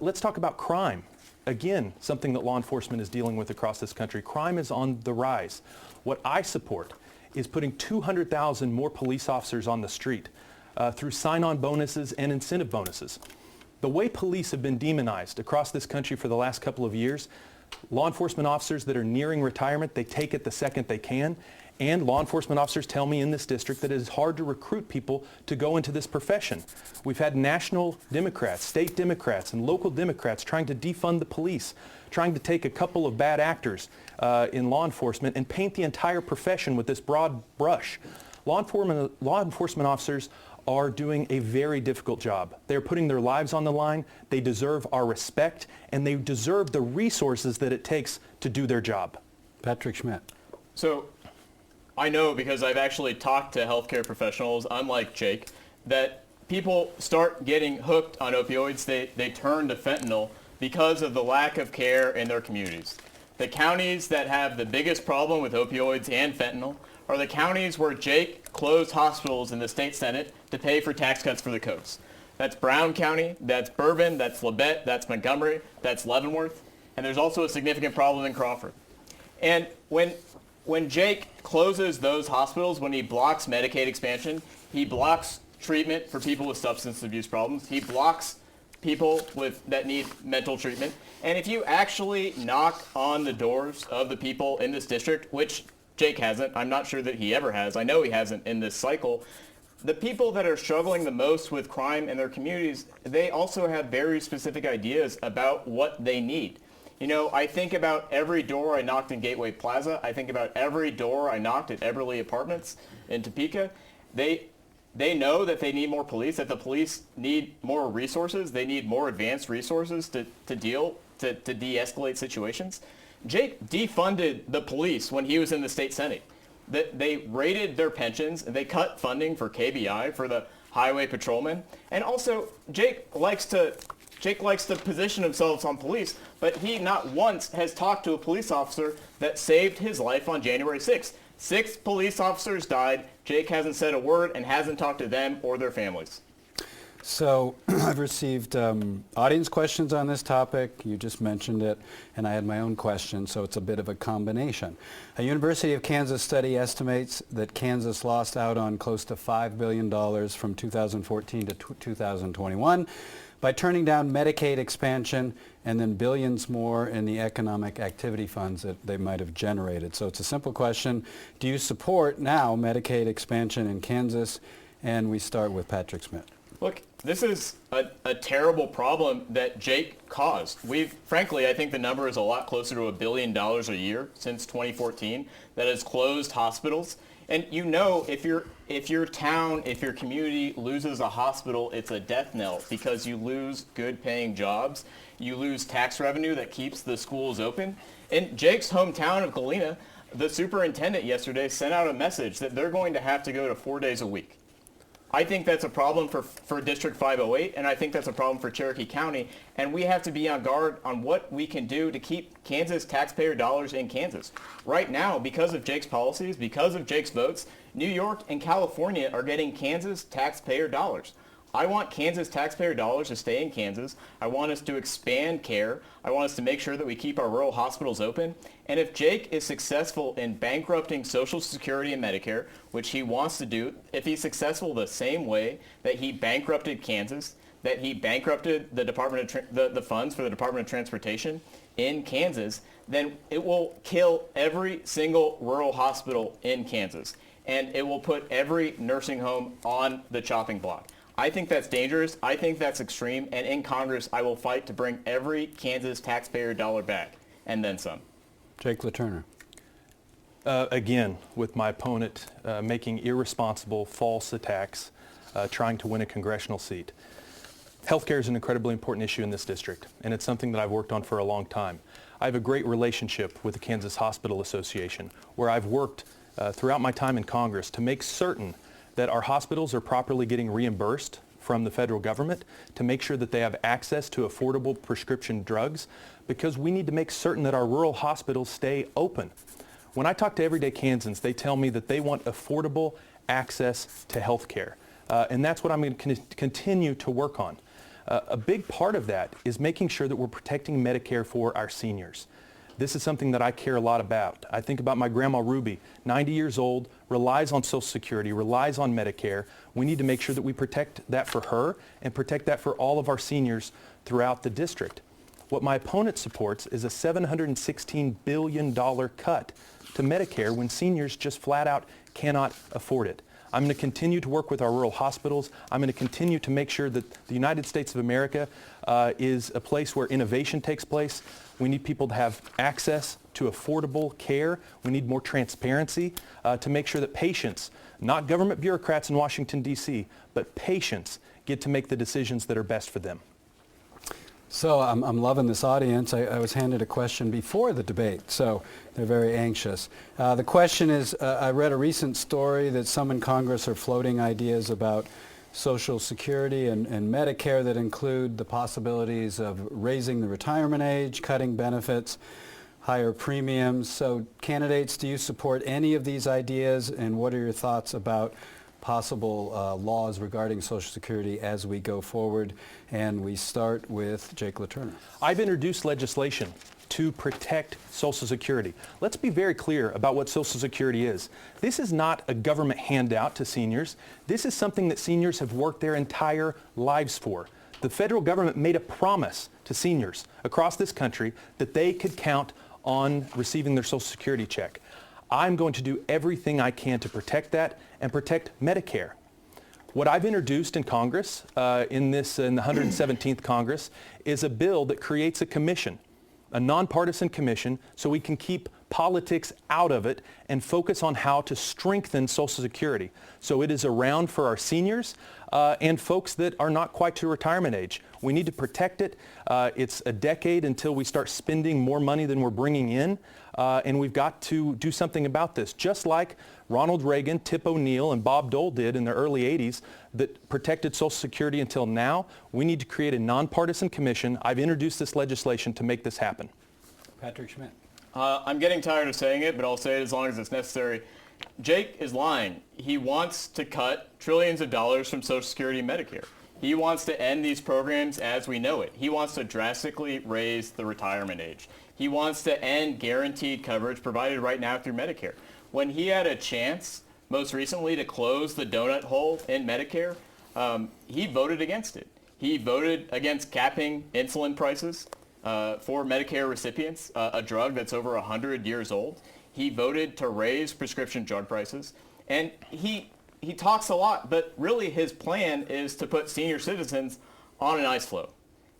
Let's talk about crime. Again, something that law enforcement is dealing with across this country. Crime is on the rise. What I support is putting 200,000 more police officers on the street through sign-on bonuses and incentive bonuses. The way police have been demonized across this country for the last couple of years, law enforcement officers that are nearing retirement, they take it the second they can. And law enforcement officers tell me in this district that it is hard to recruit people to go into this profession. We've had national Democrats, state Democrats, and local Democrats trying to defund the police, trying to take a couple of bad actors in law enforcement and paint the entire profession with this broad brush. Law enforcement officers are doing a very difficult job. They're putting their lives on the line. They deserve our respect, and they deserve the resources that it takes to do their job. Patrick Schmidt. So I know, because I've actually talked to healthcare professionals, unlike Jake, that people start getting hooked on opioids. They turn to fentanyl because of the lack of care in their communities. The counties that have the biggest problem with opioids and fentanyl are the counties where Jake closed hospitals in the state Senate to pay for tax cuts for the coast. That's Brown County, that's Bourbon, that's Labette, that's Montgomery, that's Leavenworth, and there's also a significant problem in Crawford. And when Jake closes those hospitals, when he blocks Medicaid expansion, he blocks treatment for people with substance abuse problems, he blocks people that need mental treatment. And if you actually knock on the doors of the people in this district, which Jake hasn't, I'm not sure that he ever has, I know he hasn't in this cycle, the people that are struggling the most with crime in their communities, they also have very specific ideas about what they need. You know, I think about every door I knocked in Gateway Plaza. I think about every door I knocked at Everly Apartments in Topeka. They know that they need more police, that the police need more resources. They need more advanced resources to de-escalate situations. Jake defunded the police when he was in the state Senate. They raided their pensions, and they cut funding for KBI, for the highway patrolmen. And also, Jake likes to position himself on police, but he not once has talked to a police officer that saved his life on January 6th. 6 police officers died. Jake hasn't said a word and hasn't talked to them or their families. So I've received audience questions on this topic. You just mentioned it, and I had my own question, so it's a bit of a combination. A University of Kansas study estimates that Kansas lost out on close to $5 billion from 2014 to 2021 by turning down Medicaid expansion and then billions more in the economic activity funds that they might have generated. So it's a simple question. Do you support now Medicaid expansion in Kansas? And we start with Patrick Schmidt. Look, this is a terrible problem that Jake caused. Frankly, I think the number is a lot closer to $1 billion a year since 2014 that has closed hospitals. And you know, if your town, if your community loses a hospital, it's a death knell, because you lose good paying jobs. You lose tax revenue that keeps the schools open. In Jake's hometown of Galena, the superintendent yesterday sent out a message that they're going to have to go to 4 days a week. I think that's a problem for District 508, and I think that's a problem for Cherokee County, and we have to be on guard on what we can do to keep Kansas taxpayer dollars in Kansas. Right now, because of Jake's policies, because of Jake's votes, New York and California are getting Kansas taxpayer dollars. I want Kansas taxpayer dollars to stay in Kansas. I want us to expand care. I want us to make sure that we keep our rural hospitals open. And if Jake is successful in bankrupting Social Security and Medicare, which he wants to do, if he's successful the same way that he bankrupted Kansas, that he bankrupted the the funds for the Department of Transportation in Kansas, then it will kill every single rural hospital in Kansas. And it will put every nursing home on the chopping block. I think that's dangerous. I think that's extreme. And in Congress, I will fight to bring every Kansas taxpayer dollar back, and then some. Jake LaTurner. Again, with my opponent making irresponsible, false attacks, trying to win a congressional seat. Healthcare is an incredibly important issue in this district, and it's something that I've worked on for a long time. I have a great relationship with the Kansas Hospital Association, where I've worked throughout my time in Congress to make certain that our hospitals are properly getting reimbursed from the federal government, to make sure that they have access to affordable prescription drugs, because we need to make certain that our rural hospitals stay open. When I talk to everyday Kansans, they tell me that they want affordable access to health care. And that's what I'm going to continue to work on. A big part of that is making sure that we're protecting Medicare for our seniors. This is something that I care a lot about. I think about my grandma Ruby, 90 years old, relies on Social Security, relies on Medicare. We need to make sure that we protect that for her and protect that for all of our seniors throughout the district. What my opponent supports is a $716 billion cut to Medicare when seniors just flat out cannot afford it. I'm going to continue to work with our rural hospitals. I'm going to continue to make sure that the United States of America is a place where innovation takes place, We need people to have access to affordable care. We need more transparency to make sure that patients, not government bureaucrats in Washington, D.C., but patients get to make the decisions that are best for them. So I'm loving this audience. I was handed a question before the debate, so they're very anxious. The question is, I read a recent story that some in Congress are floating ideas about Social Security and Medicare that include the possibilities of raising the retirement age, cutting benefits, higher premiums. So candidates, do you support any of these ideas, and what are your thoughts about possible laws regarding Social Security as we go forward? And we start with Jake LaTurner. I've introduced legislation to protect Social Security. Let's be very clear about what Social Security is. This is not a government handout to seniors. This is something that seniors have worked their entire lives for. The federal government made a promise to seniors across this country that they could count on receiving their Social Security check. I'm going to do everything I can to protect that and protect Medicare. What I've introduced in Congress, in the 117th Congress, is a bill that creates a commission, a nonpartisan commission, so we can keep politics out of it and focus on how to strengthen Social Security. So it is around for our seniors and folks that are not quite to retirement age. We need to protect it. It's a decade until we start spending more money than we're bringing in, and we've got to do something about this, just like Ronald Reagan, Tip O'Neill, and Bob Dole did in the early 80s that protected Social Security until now. We need to create a nonpartisan commission. I've introduced this legislation to make this happen. Patrick Schmidt. I'm getting tired of saying it, but I'll say it as long as it's necessary. Jake is lying. He wants to cut trillions of dollars from Social Security and Medicare. He wants to end these programs as we know it. He wants to drastically raise the retirement age. He wants to end guaranteed coverage provided right now through Medicare. When he had a chance, most recently, to close the donut hole in Medicare, he voted against it. He voted against capping insulin prices for Medicare recipients, a drug that's over 100 years old. He voted to raise prescription drug prices. And he talks a lot, but really his plan is to put senior citizens on an ice floe.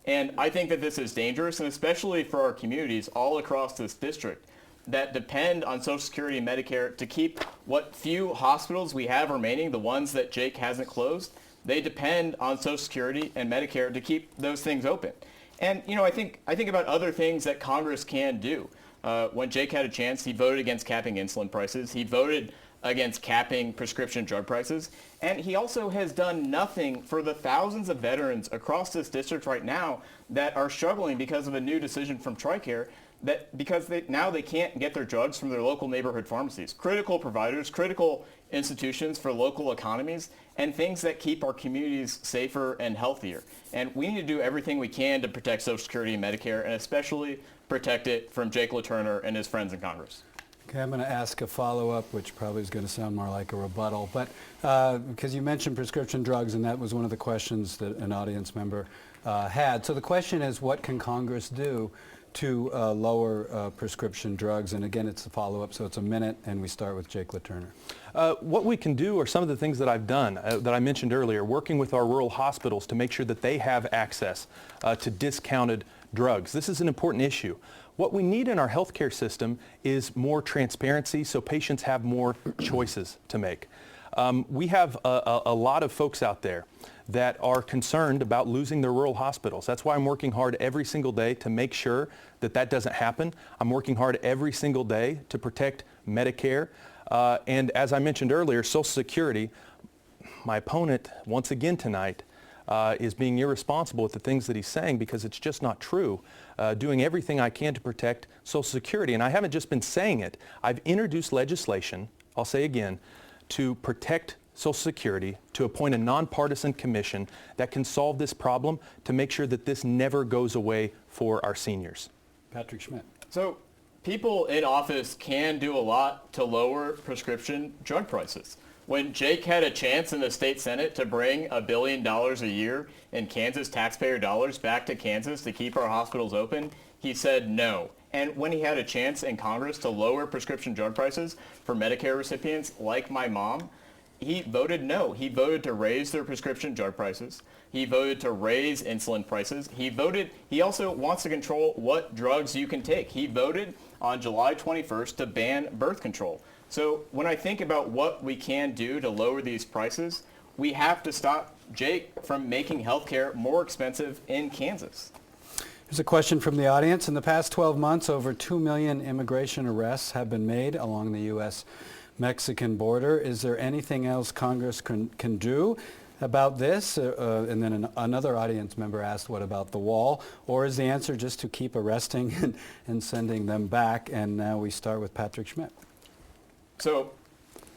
And I think that this is dangerous, and especially for our communities all across this district that depend on Social Security and Medicare to keep what few hospitals we have remaining, the ones that Jake hasn't closed. They depend on Social Security and Medicare to keep those things open. And, you know, I think about other things that Congress can do. When Jake had a chance, he voted against capping insulin prices. He voted against capping prescription drug prices. And he also has done nothing for the thousands of veterans across this district right now that are struggling because of a new decision from TRICARE, that because now they can't get their drugs from their local neighborhood pharmacies. Critical providers, critical institutions for local economies, and things that keep our communities safer and healthier. And we need to do everything we can to protect Social Security and Medicare, and especially protect it from Jake LaTurner and his friends in Congress. Okay, I'm going to ask a follow-up, which probably is going to sound more like a rebuttal, but because you mentioned prescription drugs, and that was one of the questions that an audience member had. So the question is, what can Congress do to lower prescription drugs? And again, it's a follow-up, so it's a minute, and we start with Jake LaTurner. What we can do are some of the things that I've done that I mentioned earlier, working with our rural hospitals to make sure that they have access to discounted drugs. This is an important issue. What we need in our healthcare system is more transparency so patients have more choices to make. We have a lot of folks out there that are concerned about losing their rural hospitals. That's why I'm working hard every single day to make sure that that doesn't happen. I'm working hard every single day to protect Medicare. And as I mentioned earlier, Social Security, my opponent once again tonight is being irresponsible with the things that he's saying because it's just not true. Doing everything I can to protect Social Security. And I haven't just been saying it. I've introduced legislation, I'll say again, to protect Social Security, to appoint a nonpartisan commission that can solve this problem to make sure that this never goes away for our seniors. Patrick Schmidt. So people in office can do a lot to lower prescription drug prices. When Jake had a chance in the state Senate to bring $1 billion a year in Kansas taxpayer dollars back to Kansas to keep our hospitals open, he said no. And when he had a chance in Congress to lower prescription drug prices for Medicare recipients like my mom, he voted no. He voted to raise their prescription drug prices. He voted to raise insulin prices. He also wants to control what drugs you can take. He voted on July 21st to ban birth control. So when I think about what we can do to lower these prices, we have to stop Jake from making healthcare more expensive in Kansas. Here's a question from the audience. In the past 12 months, over 2 million immigration arrests have been made along the U.S.-Mexican border. Is there anything else Congress can do about this? And then another audience member asked, what about the wall? Or is the answer just to keep arresting and sending them back? And now we start with Patrick Schmidt. So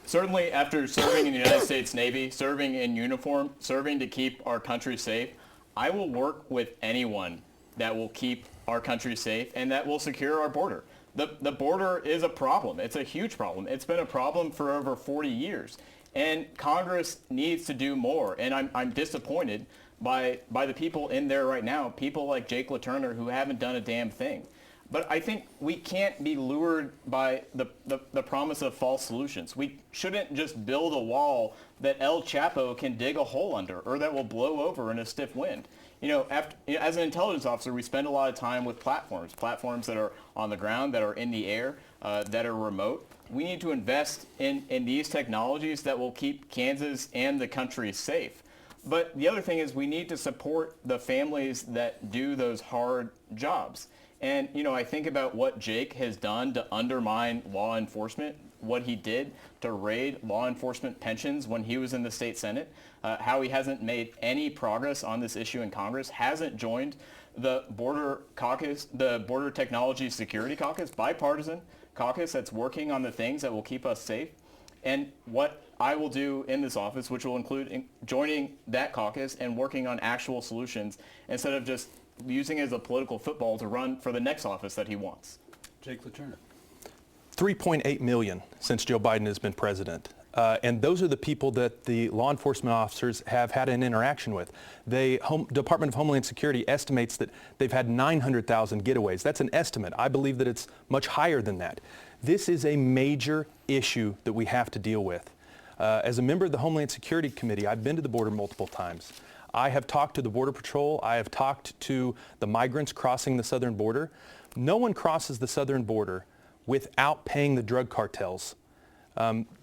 certainly after serving in the United States Navy, serving in uniform, serving to keep our country safe, I will work with anyone that will keep our country safe and that will secure our border. The border is a problem. It's a huge problem. It's been a problem for over 40 years. And Congress needs to do more. And I'm disappointed by the people in there right now, people like Jake LaTurner who haven't done a damn thing. But I think we can't be lured by the promise of false solutions. We shouldn't just build a wall that El Chapo can dig a hole under or that will blow over in a stiff wind. As an intelligence officer, we spend a lot of time with platforms that are on the ground, that are in the air, that are remote. We need to invest in these technologies that will keep Kansas and the country safe. But the other thing is we need to support the families that do those hard jobs. And, I think about what Jake has done to undermine law enforcement, what he did to raid law enforcement pensions when he was in the state Senate, how he hasn't made any progress on this issue in Congress, hasn't joined the Border Caucus, the Border Technology Security Caucus, bipartisan caucus that's working on the things that will keep us safe. And what I will do in this office, which will include joining that caucus and working on actual solutions instead of just using it as a political football to run for the next office that he wants. Jake LaTurner. 3.8 million since Joe Biden has been president. And those are the people that the law enforcement officers have had an interaction with. The Department of Homeland Security estimates that they've had 900,000 getaways. That's an estimate. I believe that it's much higher than that. This is a major issue that we have to deal with. As a member of the Homeland Security Committee, I've been to the border multiple times. I have talked to the Border Patrol. I have talked to the migrants crossing the southern border. No one crosses the southern border without paying the drug cartels.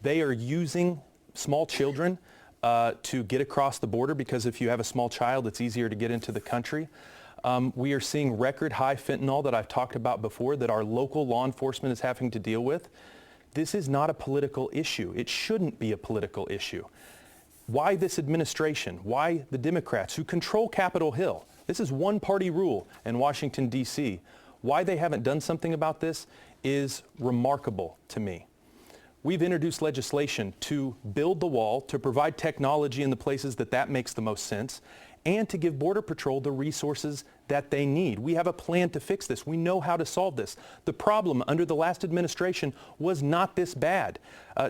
They are using small children to get across the border because if you have a small child, it's easier to get into the country. We are seeing record high fentanyl that I've talked about before that our local law enforcement is having to deal with. This is not a political issue. It shouldn't be a political issue. Why this administration? Why the Democrats who control Capitol Hill? This is one-party rule in Washington, D.C. Why they haven't done something about this is remarkable to me. We've introduced legislation to build the wall, to provide technology in the places that makes the most sense, and to give Border Patrol the resources that they need. We have a plan to fix this. We know how to solve this. The problem under the last administration was not this bad.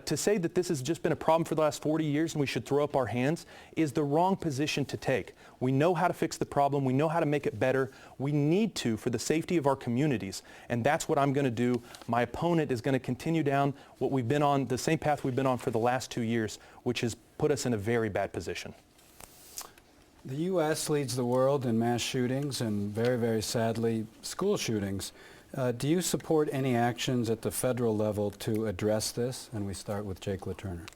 To say that this has just been a problem for the last 40 years and we should throw up our hands is the wrong position to take. We know how to fix the problem. We know how to make it better. We need to for the safety of our communities, and that's what I'm going to do. My opponent is going to continue down what we've been on, the same path we've been on for the last 2 years, which has put us in a very bad position. The U.S. leads the world in mass shootings and very, very sadly, school shootings. Do you support any actions at the federal level to address this? And we start with Jake LaTurner.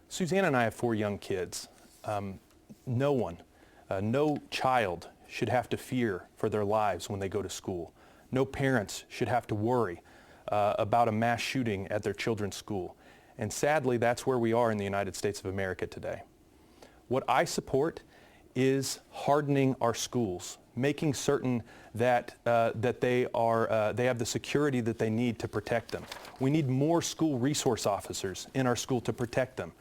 Suzanne and I have 4 young kids. No child should have to fear for their lives when they go to school. No parents should have to worry about a mass shooting at their children's school. And sadly, that's where we are in the United States of America today. What I support is hardening our schools, making certain that they have the security that they need to protect them. We need more school resource officers in our school to protect them.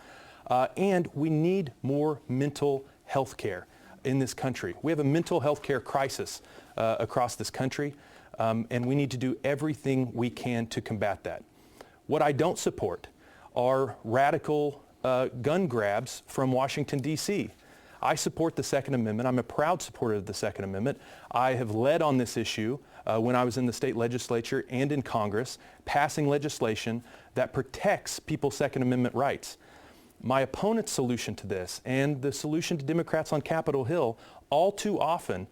And we need more mental health care in this country. We have a mental health care crisis across this country, and we need to do everything we can to combat that. What I don't support are radical gun grabs from Washington, D.C. I support the Second Amendment. I'm a proud supporter of the Second Amendment. I have led on this issue when I was in the state legislature and in Congress, passing legislation that protects people's Second Amendment rights. My opponent's solution to this and the solution to Democrats on Capitol Hill all too often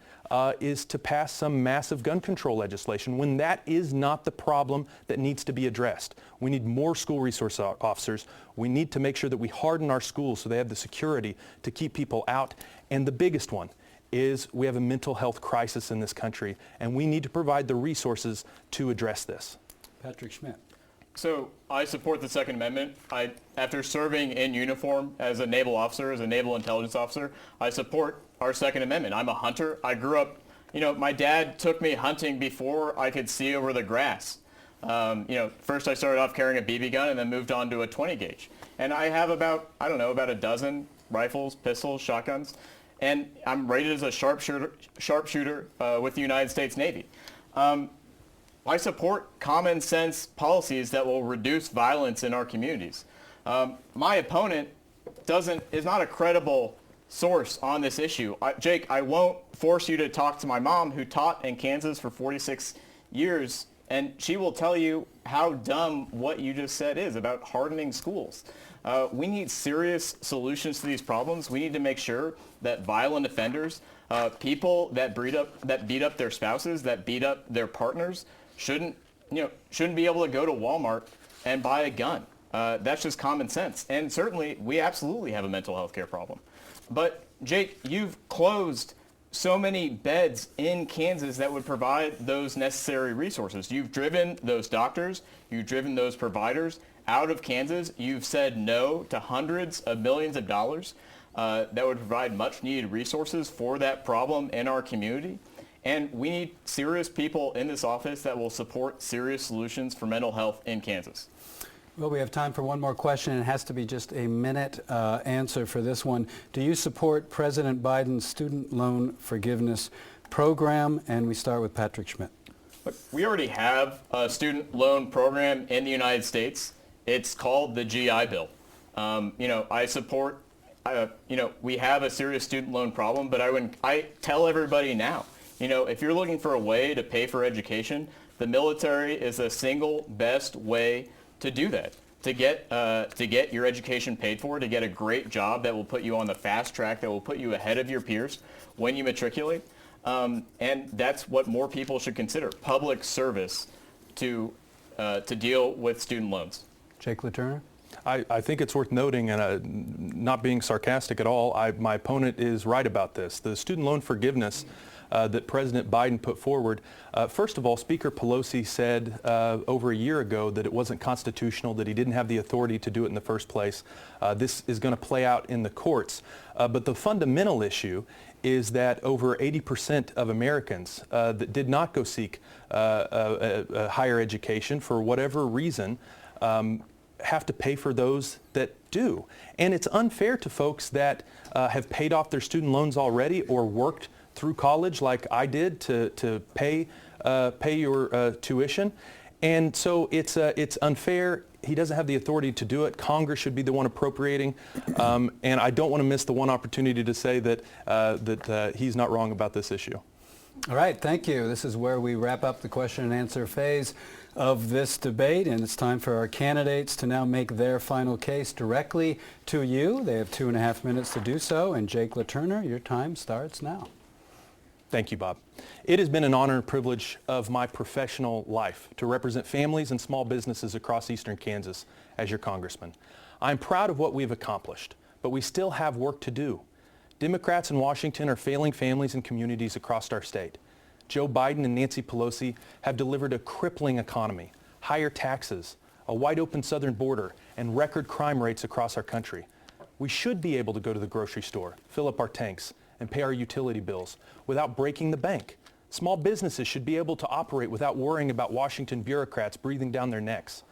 is to pass some massive gun control legislation when that is not the problem that needs to be addressed. We need more school resource officers. We need to make sure that we harden our schools so they have the security to keep people out. And the biggest one is we have a mental health crisis in this country, and we need to provide the resources to address this. Patrick Schmidt. So I support the Second Amendment. After serving in uniform as a naval officer, as a naval intelligence officer, I support our Second Amendment. I'm a hunter. I grew up, my dad took me hunting before I could see over the grass. First I started off carrying a BB gun and then moved on to a 20 gauge. And I have about a dozen rifles, pistols, shotguns, and I'm rated as a sharpshooter with the United States Navy. I support common sense policies that will reduce violence in our communities. My opponent is not a credible source on this issue. Jake, I won't force you to talk to my mom, who taught in Kansas for 46 years, and she will tell you how dumb what you just said is about hardening schools. We need serious solutions to these problems. We need to make sure that violent offenders, people that beat up their spouses, that beat up their partners, shouldn't be able to go to Walmart and buy a gun. That's just common sense. And certainly, we absolutely have a mental health care problem. But Jake, you've closed so many beds in Kansas that would provide those necessary resources. You've driven those doctors, you've driven those providers out of Kansas. You've said no to hundreds of millions of dollars that would provide much needed resources for that problem in our community. And we need serious people in this office that will support serious solutions for mental health in Kansas. Well, we have time for one more question. It has to be just a minute answer for this one. Do you support President Biden's student loan forgiveness program? And we start with Patrick Schmidt. Look, we already have a student loan program in the United States. It's called the GI Bill. I support, we have a serious student loan problem, but I tell everybody now, if you're looking for a way to pay for education, the military is the single best way to do that, to get your education paid for, to get a great job that will put you on the fast track, that will put you ahead of your peers when you matriculate. And that's what more people should consider, public service to deal with student loans. Jake LaTurner? I think it's worth noting, and not being sarcastic at all, my opponent is right about this. The student loan forgiveness that President Biden put forward. First of all, Speaker Pelosi said over a year ago that it wasn't constitutional, that he didn't have the authority to do it in the first place. This is going to play out in the courts. But the fundamental issue is that over 80% of Americans that did not go seek a higher education for whatever reason have to pay for those that do. And it's unfair to folks that have paid off their student loans already or worked through college like I did to pay your tuition. And so it's unfair. He doesn't have the authority to do it. Congress should be the one appropriating. And I don't want to miss the one opportunity to say that he's not wrong about this issue. All right, thank you. This is where we wrap up the question and answer phase of this debate, and it's time for our candidates to now make their final case directly to you. They have 2.5 minutes to do so, and Jake LaTurner, your time starts now. Thank you, Bob. It has been an honor and privilege of my professional life to represent families and small businesses across eastern Kansas as your congressman. I'm proud of what we've accomplished, but we still have work to do. Democrats in Washington are failing families and communities across our state. Joe Biden and Nancy Pelosi have delivered a crippling economy, higher taxes, a wide open southern border, and record crime rates across our country. We should be able to go to the grocery store, fill up our tanks, and pay our utility bills without breaking the bank. Small businesses should be able to operate without worrying about Washington bureaucrats breathing down their necks.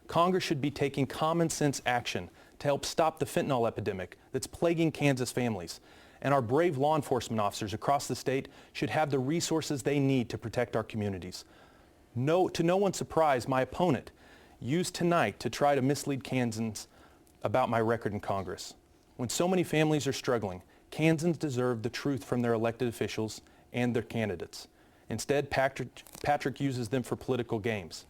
Congress should be taking common sense action to help stop the fentanyl epidemic that's plaguing Kansas families. And our brave law enforcement officers across the state should have the resources they need to protect our communities. To no one's surprise, my opponent used tonight to try to mislead Kansans about my record in Congress. When so many families are struggling, Kansans deserve the truth from their elected officials and their candidates. Instead, Patrick uses them for political games.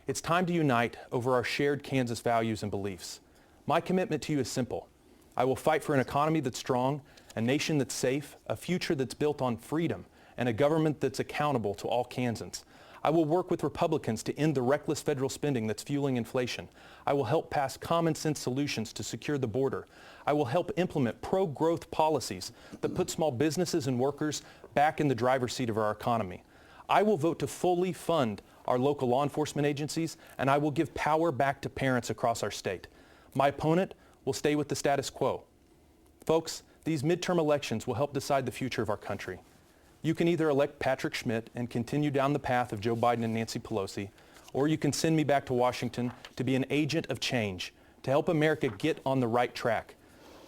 It's time to unite over our shared Kansas values and beliefs. My commitment to you is simple. I will fight for an economy that's strong, a nation that's safe, a future that's built on freedom, and a government that's accountable to all Kansans. I will work with Republicans to end the reckless federal spending that's fueling inflation. I will help pass common sense solutions to secure the border. I will help implement pro-growth policies that put small businesses and workers back in the driver's seat of our economy. I will vote to fully fund our local law enforcement agencies, and I will give power back to parents across our state. My opponent will stay with the status quo. Folks, these midterm elections will help decide the future of our country. You can either elect Patrick Schmidt and continue down the path of Joe Biden and Nancy Pelosi, or you can send me back to Washington to be an agent of change, to help America get on the right track.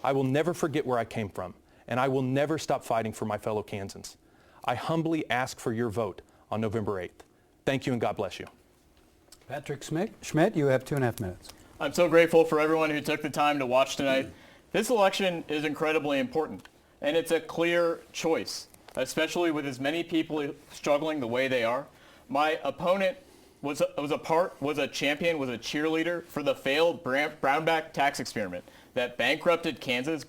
I will never forget where I came from, and I will never stop fighting for my fellow Kansans. I humbly ask for your vote on November 8th. Thank you, and God bless you. Patrick Schmidt, you have 2.5 minutes. I'm so grateful for everyone who took the time to watch tonight. This election is incredibly important, and it's a clear choice, especially with as many people struggling the way they are. My opponent was a champion, was a cheerleader for the failed Brownback tax experiment that bankrupted Kansas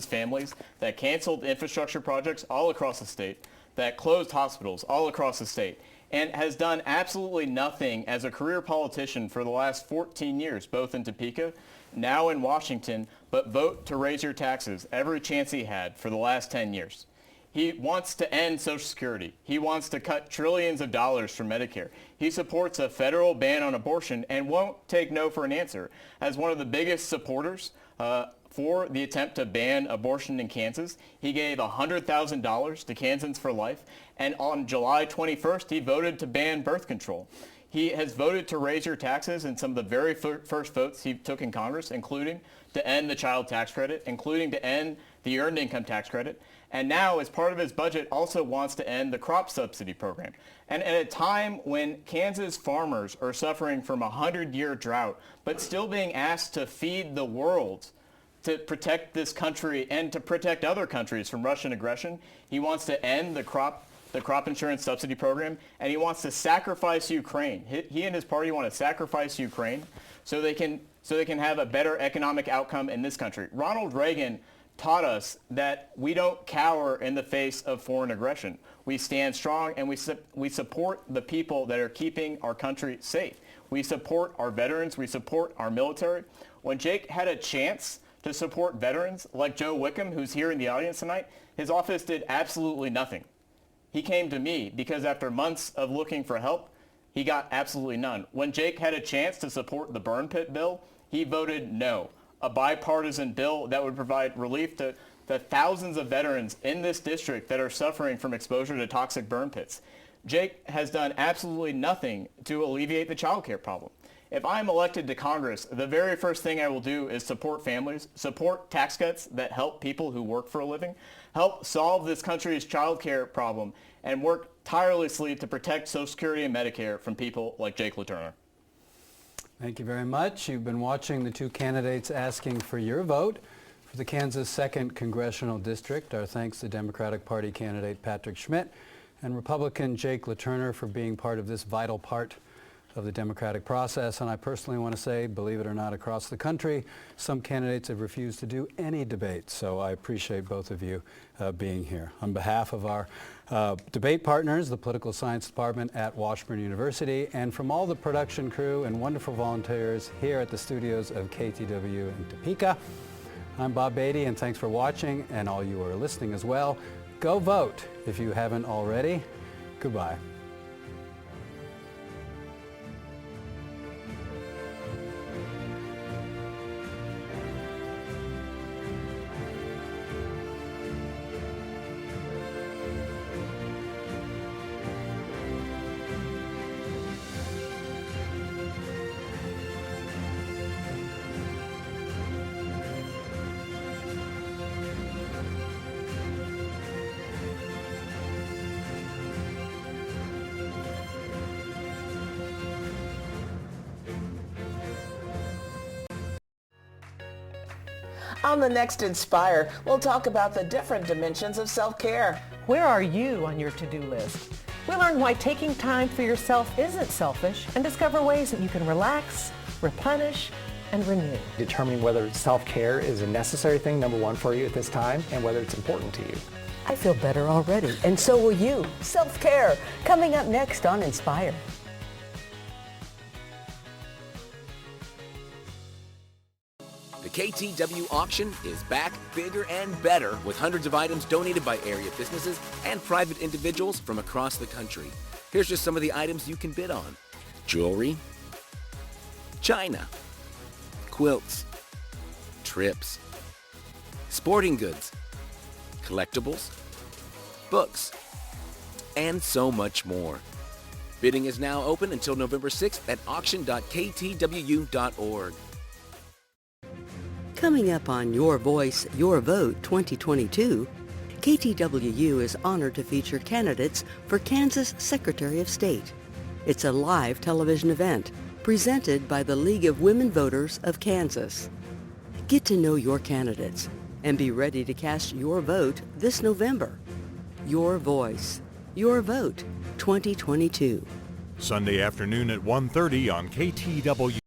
families, that canceled infrastructure projects all across the state, that closed hospitals all across the state, and has done absolutely nothing as a career politician for the last 14 years, both in Topeka, now in Washington, but vote to raise your taxes every chance he had for the last 10 years. He wants to end Social Security. He wants to cut trillions of dollars from Medicare. He supports a federal ban on abortion and won't take no for an answer. As one of the biggest supporters for the attempt to ban abortion in Kansas, he gave $100,000 to Kansans for Life, and on July 21st, he voted to ban birth control. He has voted to raise your taxes in some of the very first votes he took in Congress, including to end the child tax credit, including to end the earned income tax credit, and now, as part of his budget, also wants to end the crop subsidy program. And at a time when Kansas farmers are suffering from a 100-year drought, but still being asked to feed the world to protect this country and to protect other countries from Russian aggression, he wants to end the crop insurance subsidy program, and he wants to sacrifice Ukraine. He and his party want to sacrifice Ukraine so they can have a better economic outcome in this country. Ronald Reagan taught us that we don't cower in the face of foreign aggression. We stand strong, and we support the people that are keeping our country safe. We support our veterans. We support our military. When Jake had a chance to support veterans like Joe Wickham, who's here in the audience tonight, his office did absolutely nothing. He came to me because after months of looking for help, he got absolutely none. When Jake had a chance to support the burn pit bill, he voted no. A bipartisan bill that would provide relief to the thousands of veterans in this district that are suffering from exposure to toxic burn pits. Jake has done absolutely nothing to alleviate the child care problem. If I'm elected to Congress, the very first thing I will do is support families, support tax cuts that help people who work for a living, help solve this country's child care problem, and work tirelessly to protect Social Security and Medicare from people like Jake LaTurner. Thank you very much. You've been watching the two candidates asking for your vote for the Kansas 2nd Congressional District. Our thanks to Democratic Party candidate Patrick Schmidt and Republican Jake LaTurner for being part of this vital part of the democratic process. And I personally want to say, believe it or not, across the country, some candidates have refused to do any debate. So I appreciate both of you being here. On behalf of our debate partners, the Political Science Department at Washburn University, and from all the production crew and wonderful volunteers here at the studios of KTWU in Topeka, I'm Bob Beatty, and thanks for watching, and all you are listening as well. Go vote if you haven't already. Goodbye. On the next Inspire, we'll talk about the different dimensions of self-care. Where are you on your to-do list? We learn why taking time for yourself isn't selfish and discover ways that you can relax, replenish, and renew. Determining whether self-care is a necessary thing, number one, for you at this time, and whether it's important to you. I feel better already, and so will you. Self-care, coming up next on Inspire. The KTW auction is back bigger and better with hundreds of items donated by area businesses and private individuals from across the country. Here's just some of the items you can bid on. Jewelry, china, quilts, trips, sporting goods, collectibles, books, and so much more. Bidding is now open until November 6th at auction.ktwu.org. Coming up on Your Voice, Your Vote 2022, KTWU is honored to feature candidates for Kansas Secretary of State. It's a live television event presented by the League of Women Voters of Kansas. Get to know your candidates and be ready to cast your vote this November. Your Voice, Your Vote 2022. Sunday afternoon at 1:30 on KTW.